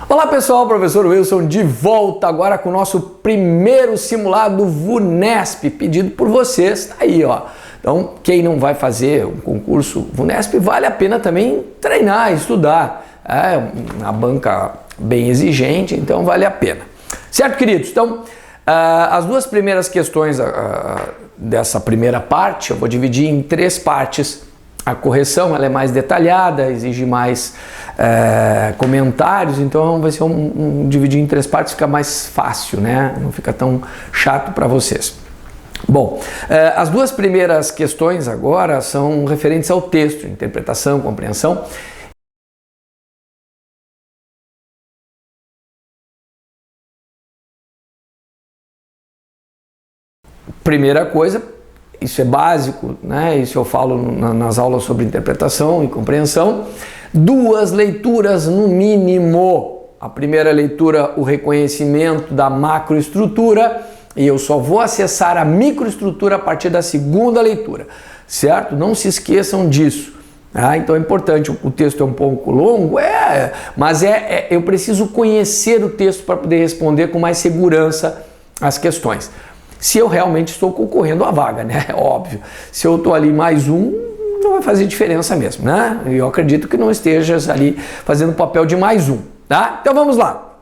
Olá pessoal, professor Wilson de volta agora com o nosso primeiro simulado VUNESP, pedido por vocês, tá aí ó. Então quem não vai fazer um concurso VUNESP, vale a pena também treinar, estudar, é uma banca bem exigente, então vale a pena. Certo, queridos? Então as duas primeiras questões dessa primeira parte, eu vou dividir em três partes. A correção ela é mais detalhada, exige mais comentários, então vai ser dividir em três partes, fica mais fácil, né? Não fica tão chato para vocês. Bom, as duas primeiras questões agora são referentes ao texto, interpretação, compreensão. Primeira coisa, isso é básico, né? Isso eu falo nas aulas sobre interpretação e compreensão. Duas leituras no mínimo. A primeira leitura, o reconhecimento da macroestrutura, e eu só vou acessar a microestrutura a partir da segunda leitura, certo? Não se esqueçam disso. Então é importante, o texto é um pouco longo, mas eu preciso conhecer o texto para poder responder com mais segurança as questões. Se eu realmente estou concorrendo à vaga, né? Óbvio. Se eu estou ali mais um, não vai fazer diferença mesmo, né? Eu acredito que não estejas ali fazendo o papel de mais um, tá? Então vamos lá.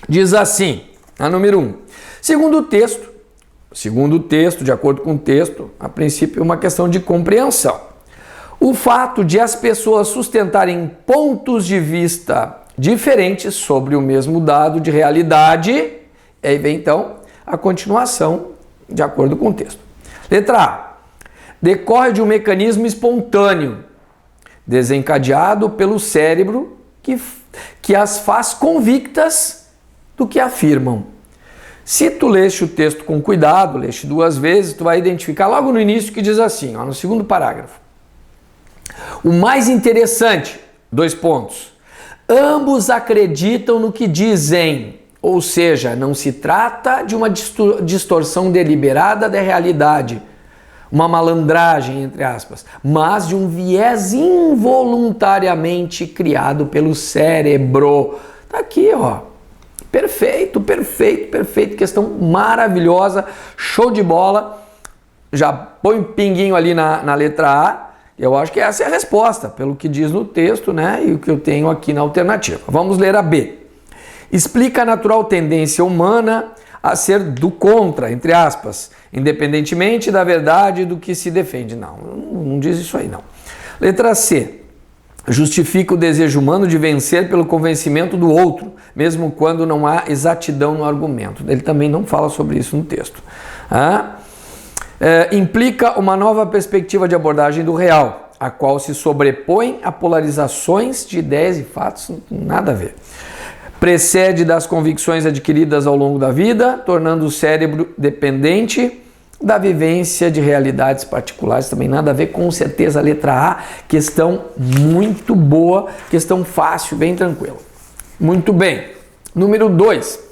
Diz assim, a número 1. Segundo o texto, de acordo com o texto, a princípio é uma questão de compreensão. O fato de as pessoas sustentarem pontos de vista diferentes sobre o mesmo dado de realidade, aí vem então a continuação de acordo com o texto. Letra A. Decorre de um mecanismo espontâneo, desencadeado pelo cérebro que as faz convictas do que afirmam. Se tu leste o texto com cuidado, leste duas vezes, tu vai identificar logo no início que diz assim, ó, no segundo parágrafo. O mais interessante, 2 pontos. Ambos acreditam no que dizem. Ou seja, não se trata de uma distorção deliberada da realidade, uma malandragem, entre aspas, mas de um viés involuntariamente criado pelo cérebro. Tá aqui, ó. Perfeito, perfeito, perfeito. Questão maravilhosa, show de bola. Já põe um pinguinho ali na letra A. Eu acho que essa é a resposta, pelo que diz no texto, né? E o que eu tenho aqui na alternativa. Vamos ler a B. Explica a natural tendência humana a ser do contra, entre aspas, independentemente da verdade do que se defende. Não diz isso aí, não. Letra C. Justifica o desejo humano de vencer pelo convencimento do outro, mesmo quando não há exatidão no argumento. Ele também não fala sobre isso no texto. Implica uma nova perspectiva de abordagem do real, a qual se sobrepõe a polarizações de ideias e fatos, nada a ver. Precede das convicções adquiridas ao longo da vida, tornando o cérebro dependente da vivência de realidades particulares, também nada a ver, com certeza, letra A, questão muito boa, questão fácil, bem tranquila. Muito bem. Número 2.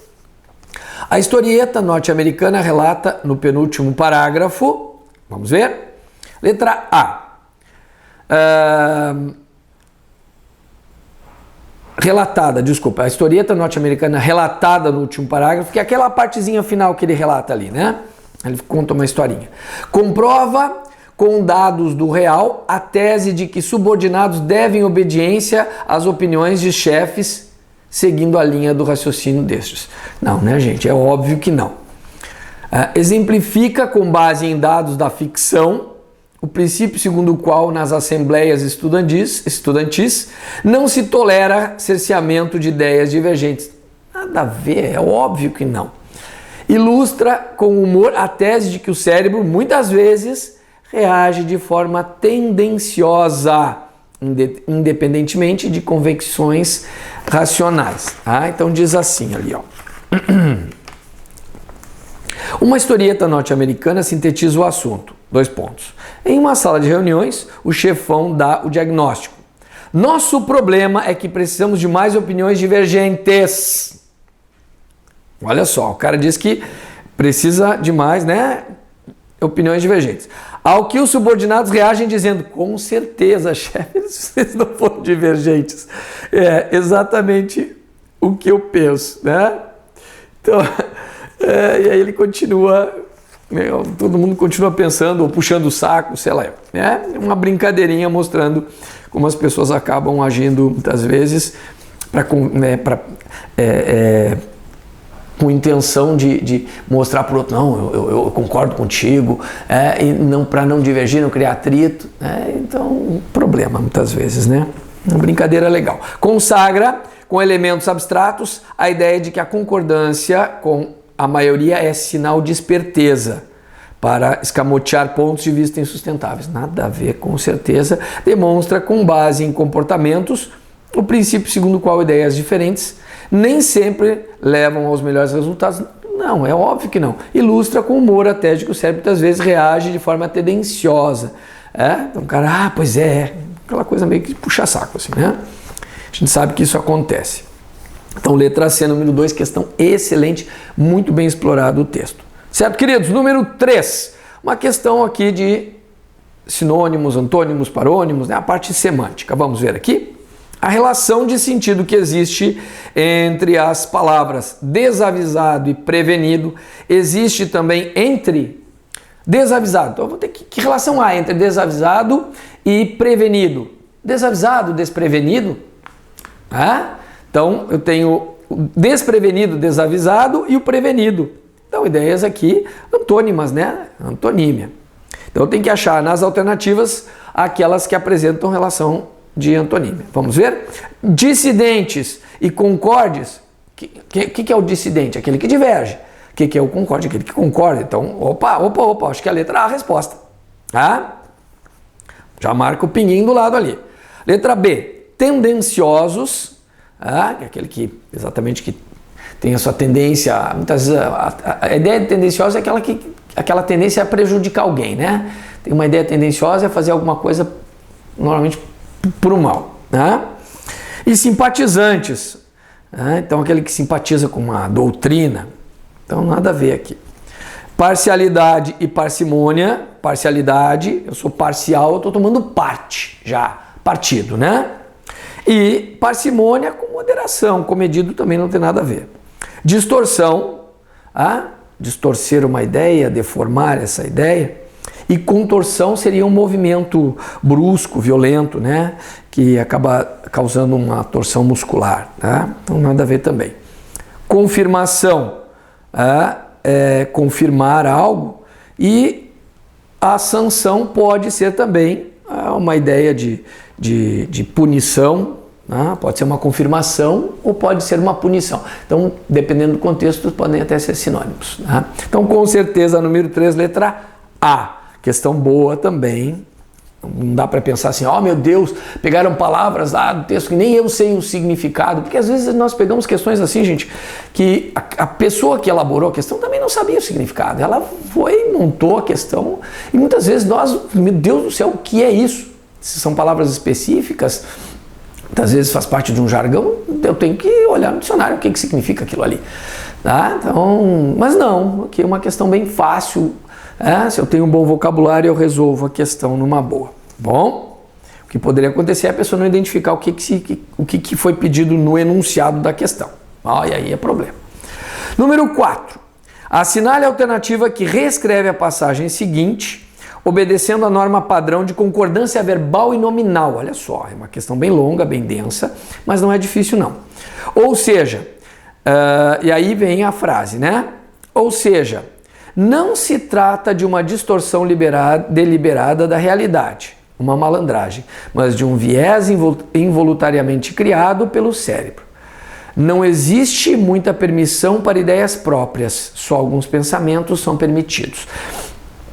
A historieta norte-americana relata no penúltimo parágrafo, vamos ver, letra A. A historieta norte-americana relatada no último parágrafo, que é aquela partezinha final que ele relata ali, né? Ele conta uma historinha. Comprova com dados do real a tese de que subordinados devem obediência às opiniões de chefes, seguindo a linha do raciocínio destes. Não, né, gente? É óbvio que não. Exemplifica com base em dados da ficção o princípio segundo o qual nas assembleias estudantis não se tolera cerceamento de ideias divergentes. Nada a ver, é óbvio que não. Ilustra com humor a tese de que o cérebro muitas vezes reage de forma tendenciosa, independentemente de convicções racionais. Então diz assim ali, ó. Uma historieta norte-americana sintetiza o assunto. 2 pontos. Em uma sala de reuniões, o chefão dá o diagnóstico. Nosso problema é que precisamos de mais opiniões divergentes. Olha só, o cara diz que precisa de mais, né? Opiniões divergentes. Ao que os subordinados reagem dizendo, com certeza, chefe, vocês não foram divergentes. É exatamente o que eu penso, né? Então, e aí ele continua, todo mundo continua pensando ou puxando o saco, sei lá. É uma brincadeirinha mostrando como as pessoas acabam agindo muitas vezes com intenção de mostrar para o outro, não, eu concordo contigo, e não, para não divergir, não criar atrito. Então, problema muitas vezes, né? Uma brincadeira legal. Consagra com elementos abstratos a ideia de que a concordância com a maioria é sinal de esperteza para escamotear pontos de vista insustentáveis. Nada a ver, com certeza. Demonstra com base em comportamentos o princípio segundo o qual ideias diferentes nem sempre levam aos melhores resultados. Não, é óbvio que não. Ilustra com humor até de que o cérebro muitas vezes reage de forma tendenciosa. Então o cara, pois é, aquela coisa meio que puxa saco assim, né? A gente sabe que isso acontece. Então, letra C, número 2, questão excelente, muito bem explorado o texto. Certo, queridos? Número 3, uma questão aqui de sinônimos, antônimos, parônimos, né? A parte semântica. Vamos ver aqui. A relação de sentido que existe entre as palavras desavisado e prevenido existe também entre desavisado. Então, eu vou ter que relação há entre desavisado e prevenido? Desavisado, desprevenido? Então, eu tenho o desprevenido, desavisado e o prevenido. Então, ideias aqui antônimas, né? Antonímia. Então, eu tenho que achar nas alternativas aquelas que apresentam relação de antonímia. Vamos ver? Dissidentes e concordes. O que é o dissidente? Aquele que diverge. O que é o concorde? Aquele que concorda. Então, opa, acho que a letra A é a resposta. Já marca o pinguinho do lado ali. Letra B, tendenciosos, que é aquele que exatamente que tem a sua tendência, muitas vezes a ideia de tendenciosa é aquela tendência a prejudicar alguém, né? Tem uma ideia tendenciosa a fazer alguma coisa normalmente por um mal, né? E simpatizantes, então aquele que simpatiza com uma doutrina, então nada a ver aqui. Parcialidade e parcimônia. Parcialidade, eu sou parcial, eu estou tomando parte já, partido, né? E parcimônia com moderação, comedido também não tem nada a ver. Distorção, distorcer uma ideia, deformar essa ideia. E contorção seria um movimento brusco, violento, né? Que acaba causando uma torção muscular, né? Então nada a ver também. Confirmação, confirmar algo, e a sanção pode ser também uma ideia de punição, né? Pode ser uma confirmação ou pode ser uma punição. Então, dependendo do contexto, podem até ser sinônimos, né? Então, com certeza, número 3, letra A. Questão boa também. Não dá para pensar assim, meu Deus, pegaram palavras lá do texto que nem eu sei o significado, porque às vezes nós pegamos questões assim, gente, que a pessoa que elaborou a questão também não sabia o significado. Ela foi, montou a questão e muitas vezes nós, meu Deus do céu, o que é isso? Se são palavras específicas, muitas vezes faz parte de um jargão, eu tenho que olhar no dicionário o que significa aquilo ali. Então, mas não, aqui é uma questão bem fácil. Se eu tenho um bom vocabulário, eu resolvo a questão numa boa. Bom, o que poderia acontecer é a pessoa não identificar o que foi pedido no enunciado da questão. E aí é problema. Número 4. Assinale a alternativa que reescreve a passagem seguinte, obedecendo a norma padrão de concordância verbal e nominal. Olha só, é uma questão bem longa, bem densa, mas não é difícil não. Ou seja, e aí vem a frase, né? Ou seja, não se trata de uma distorção deliberada da realidade, uma malandragem, mas de um viés involuntariamente criado pelo cérebro. Não existe muita permissão para ideias próprias, só alguns pensamentos são permitidos.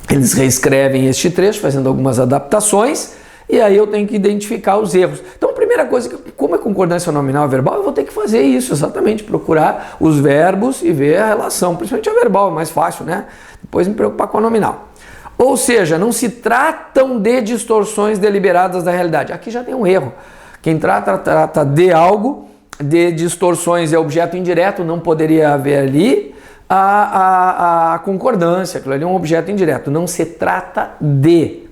Eles reescrevem este trecho, fazendo algumas adaptações, e aí eu tenho que identificar os erros. Então, a primeira coisa, como é concordância nominal e verbal, eu vou ter que fazer isso, exatamente, procurar os verbos e ver a relação, principalmente a verbal, é mais fácil, né? Depois me preocupar com a nominal. Ou seja, não se tratam de distorções deliberadas da realidade. Aqui já tem um erro. Quem trata de algo, de distorções é objeto indireto, não poderia haver ali a há concordância, aquilo ali é um objeto indireto, não se trata de,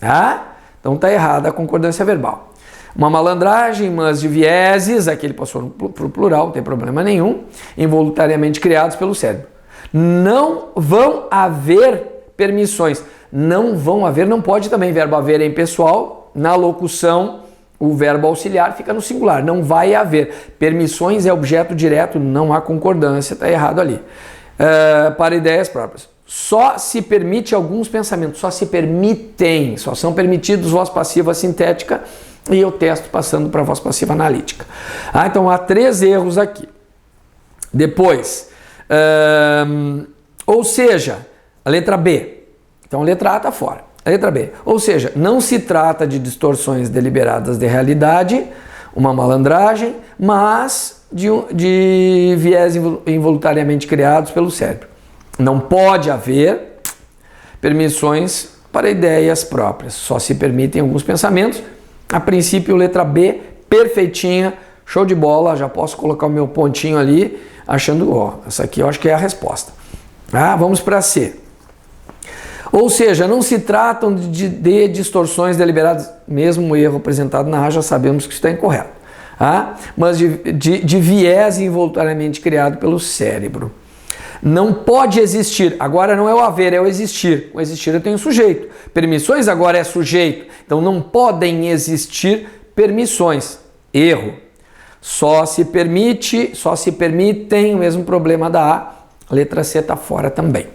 tá? Então tá errada a concordância verbal. Uma malandragem, mas de vieses, aqui ele passou para o plural, não tem problema nenhum, involuntariamente criados pelo cérebro. Não vão haver permissões. Não vão haver, não pode também, verbo haver é impessoal, na locução o verbo auxiliar fica no singular, não vai haver. Permissões é objeto direto, não há concordância, está errado ali. Para ideias próprias. Só se permite alguns pensamentos, só se permitem, só são permitidos voz passiva sintética e o texto passando para voz passiva analítica. Então há 3 erros aqui. Depois, ou seja, a letra B. Então a letra A está fora. A letra B. Ou seja, não se trata de distorções deliberadas de realidade, uma malandragem, mas de viés involuntariamente criados pelo cérebro. Não pode haver permissões para ideias próprias. Só se permitem alguns pensamentos. A princípio, letra B, perfeitinha, show de bola. Já posso colocar o meu pontinho ali, achando, essa aqui eu acho que é a resposta. Vamos para C. Ou seja, não se tratam de distorções deliberadas, mesmo o erro apresentado na A, já sabemos que isso está incorreto, mas de viés involuntariamente criado pelo cérebro. Não pode existir, agora não é o haver, é o existir. O existir eu tenho sujeito. Permissões agora é sujeito. Então não podem existir permissões. Erro. Só se permitem, o mesmo problema da A. A letra C está fora também.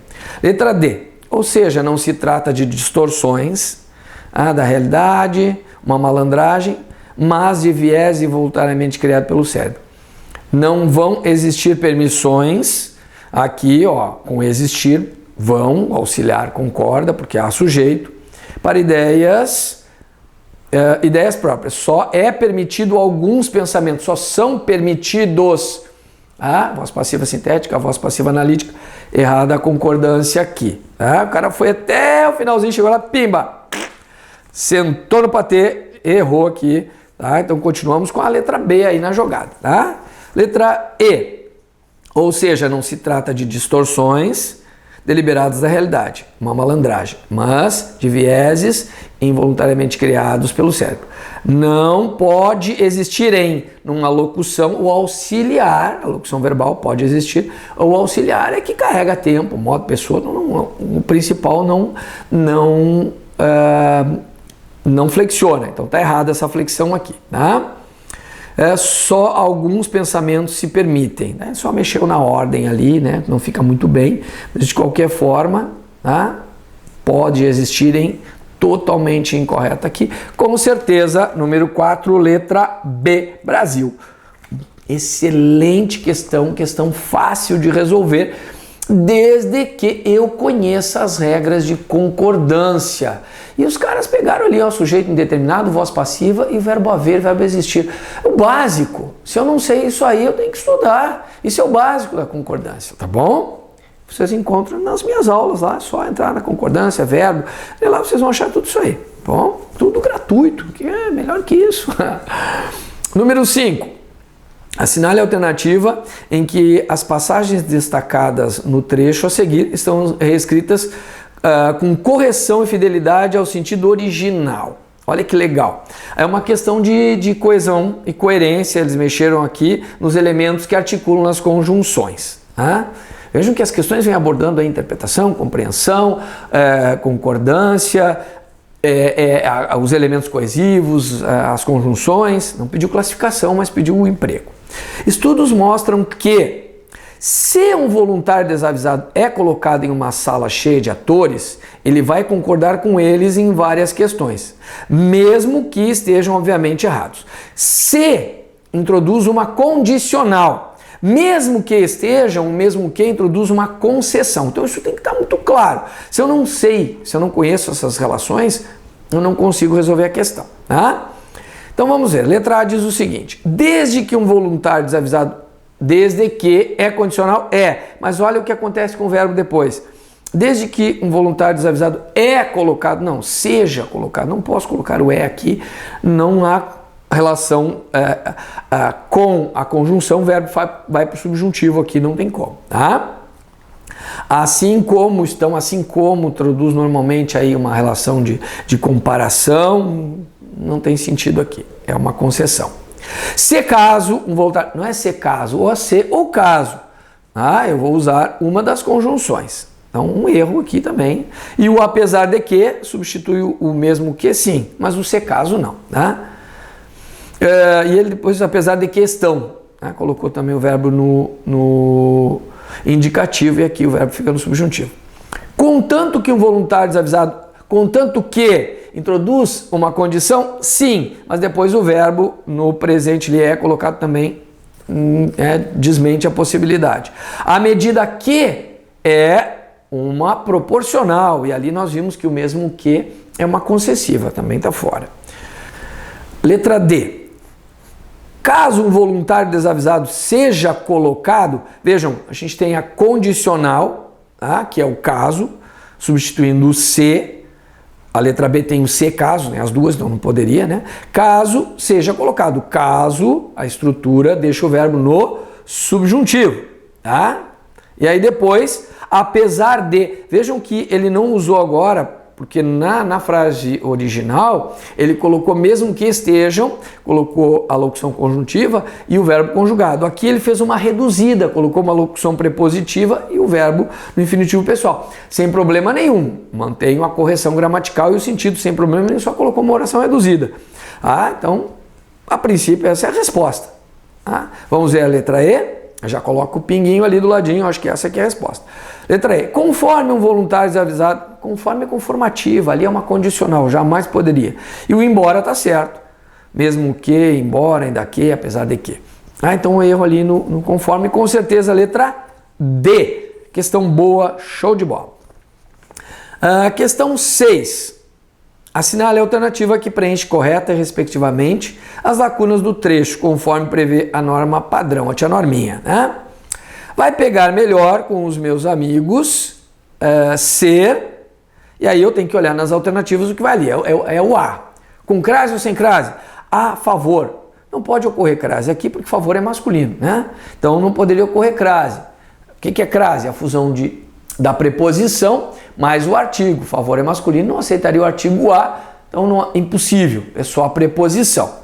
Letra D. Ou seja, não se trata de distorções da realidade, uma malandragem, mas de viés involuntariamente criado pelo cérebro. Não vão existir permissões, aqui com existir, vão, auxiliar concorda, porque há sujeito, para ideias próprias. Só é permitido alguns pensamentos, só são permitidos. Voz passiva sintética, voz passiva analítica, errada a concordância aqui. O cara foi até o finalzinho, chegou lá, pimba, sentou no patê, errou aqui. Então continuamos com a letra B aí na jogada. Letra E, ou seja, não se trata de distorções deliberadas da realidade, uma malandragem, mas de vieses involuntariamente criados pelo cérebro. Não pode existir numa locução o auxiliar, a locução verbal pode existir, o auxiliar é que carrega tempo, modo, pessoa, o principal não flexiona, então está errada essa flexão aqui, só alguns pensamentos se permitem, só mexeu na ordem ali, não fica muito bem, mas de qualquer forma, pode existirem, totalmente incorreta aqui, com certeza, número 4, letra B, Brasil. Excelente questão fácil de resolver, desde que eu conheça as regras de concordância. E os caras pegaram ali, sujeito indeterminado, voz passiva e verbo haver, verbo existir. O básico, se eu não sei isso aí, eu tenho que estudar. Isso é o básico da concordância, tá bom? Vocês encontram nas minhas aulas lá, é só entrar na concordância, verbo, e lá vocês vão achar tudo isso aí, bom? Tudo gratuito, que é melhor que isso. Número 5. Assinale a alternativa em que as passagens destacadas no trecho a seguir estão reescritas com correção e fidelidade ao sentido original. Olha que legal. É uma questão de coesão e coerência, eles mexeram aqui nos elementos que articulam as conjunções. Vejam que as questões vêm abordando a interpretação, compreensão, concordância, os elementos coesivos, as conjunções. Não pediu classificação, mas pediu o emprego. Estudos mostram que se um voluntário desavisado é colocado em uma sala cheia de atores, ele vai concordar com eles em várias questões, mesmo que estejam obviamente errados. Se introduz uma condicional, mesmo que introduz uma concessão. Então isso tem que estar muito claro. Se eu não sei, se eu não conheço essas relações, eu não consigo resolver a questão. Então vamos ver. Letra A diz o seguinte: desde que um voluntário desavisado, desde que é condicional, mas olha o que acontece com o verbo depois. Desde que um voluntário desavisado é colocado, não, seja colocado, não posso colocar o aqui, não há relação com a conjunção, o verbo vai para o subjuntivo aqui, não tem como. Assim como traduz normalmente aí uma relação de comparação, não tem sentido aqui, é uma concessão. Se caso, um voluntário, não é se caso, ou se ou caso, eu vou usar uma das conjunções. Então, um erro aqui também. E o apesar de que substitui o mesmo que sim, mas o se caso não. Tá? E ele depois, apesar de que estão, colocou também o verbo no indicativo e aqui o verbo fica no subjuntivo. Contanto que um voluntário desavisado, contanto que introduz uma condição, sim, mas depois o verbo no presente lhe é colocado também, desmente a possibilidade. À medida que é uma proporcional, e ali nós vimos que o mesmo que é uma concessiva, também está fora. Letra D. Caso um voluntário desavisado seja colocado, vejam, a gente tem a condicional, que é o caso, substituindo o se, a letra B tem o se caso, as duas, não poderia, né? Caso seja colocado, caso a estrutura deixa o verbo no subjuntivo, tá? E aí depois, apesar de, vejam que ele não usou agora, porque na frase original ele colocou mesmo que estejam, colocou a locução conjuntiva e o verbo conjugado. Aqui ele fez uma reduzida, colocou uma locução prepositiva e o verbo no infinitivo pessoal. Sem problema nenhum, mantém a correção gramatical e o sentido sem problema nenhum, só colocou uma oração reduzida. Então, a princípio essa é a resposta. Vamos ver a letra E. Já coloco o pinguinho ali do ladinho, acho que essa aqui é a resposta. Letra E. Conforme um voluntário desavisado, conforme é conformativa, ali é uma condicional, jamais poderia. E o embora está certo. Mesmo que, embora, ainda que, apesar de que. Então o erro ali no conforme, com certeza, letra D. Questão boa, show de bola. Questão 6. Assinale a alternativa que preenche correta e respectivamente as lacunas do trecho, conforme prevê a norma padrão, a tia norminha, né? Vai pegar melhor com os meus amigos, ser, e aí eu tenho que olhar nas alternativas o que vai ali, é o A. Com crase ou sem crase? A favor. Não pode ocorrer crase aqui porque favor é masculino, né? Então não poderia ocorrer crase. O que é crase? A fusão da preposição mais o artigo. Favor é masculino, não aceitaria o artigo a, então não, impossível, é só a preposição.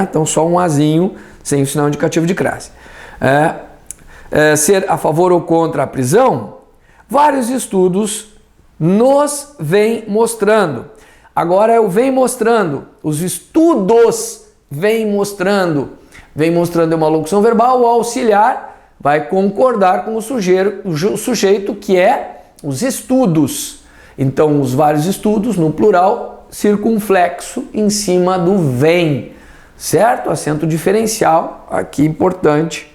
Então só um azinho sem o sinal indicativo de crase. Ser a favor ou contra a prisão, vários estudos nos vêm mostrando. Agora eu venho mostrando, os estudos vêm mostrando é uma locução verbal, o auxiliar vai concordar com o sujeito que é os estudos. Então, os vários estudos, no plural, circunflexo em cima do vem, certo? Acento diferencial, aqui importante.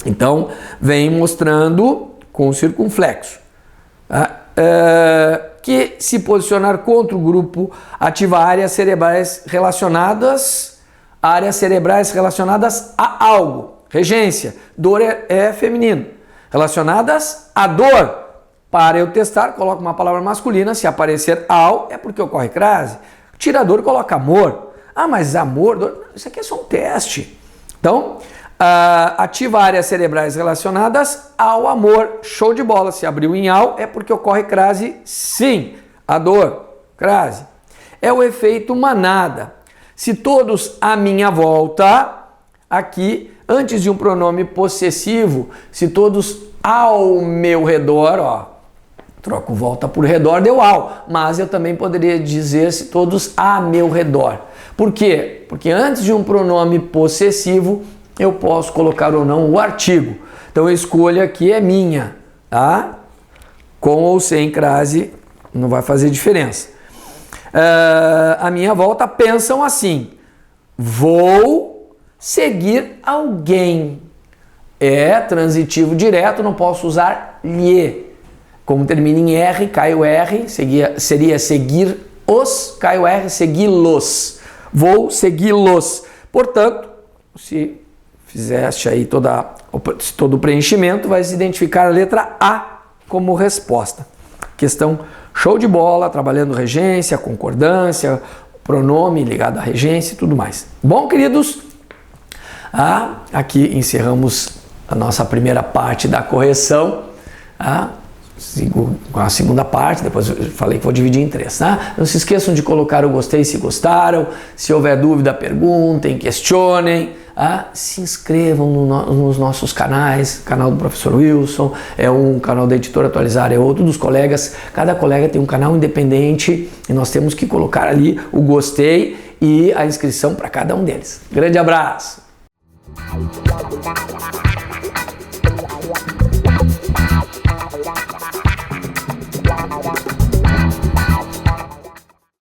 Então, vem mostrando com o circunflexo. Que se posicionar contra o grupo ativa áreas cerebrais relacionadas a algo. Regência, dor é feminino. Relacionadas a dor. Para eu testar, coloco uma palavra masculina. Se aparecer ao, é porque ocorre crase. Tirador coloca amor. Mas amor, dor, isso aqui é só um teste. Então, ativa áreas cerebrais relacionadas ao amor. Show de bola. Se abriu em ao, é porque ocorre crase, sim. A dor, crase. É o efeito manada. Se todos à minha volta, aqui, antes de um pronome possessivo, se todos ao meu redor, troco volta por redor, deu ao. Mas eu também poderia dizer se todos a meu redor. Por quê? Porque antes de um pronome possessivo, eu posso colocar ou não o artigo. Então a escolha aqui é minha, tá? Com ou sem crase, não vai fazer diferença. A minha volta pensam assim: vou seguir alguém. É transitivo direto, não posso usar lhe. Como termina em R, cai o R, seria seguir os, cai o R, segui-los. Vou segui-los. Portanto, se fizeste aí todo o preenchimento, vai se identificar a letra A como resposta. Questão show de bola, trabalhando regência, concordância, pronome ligado à regência e tudo mais. Bom, queridos, aqui encerramos a nossa primeira parte da correção Sigo com a segunda parte, depois eu falei que vou dividir em 3, tá? Não se esqueçam de colocar o gostei se gostaram, se houver dúvida perguntem, questionem, se inscrevam nos nossos canais, canal do professor Wilson, é um canal da Editora Atualizar, é outro dos colegas, cada colega tem um canal independente e nós temos que colocar ali o gostei e a inscrição para cada um deles. Grande abraço!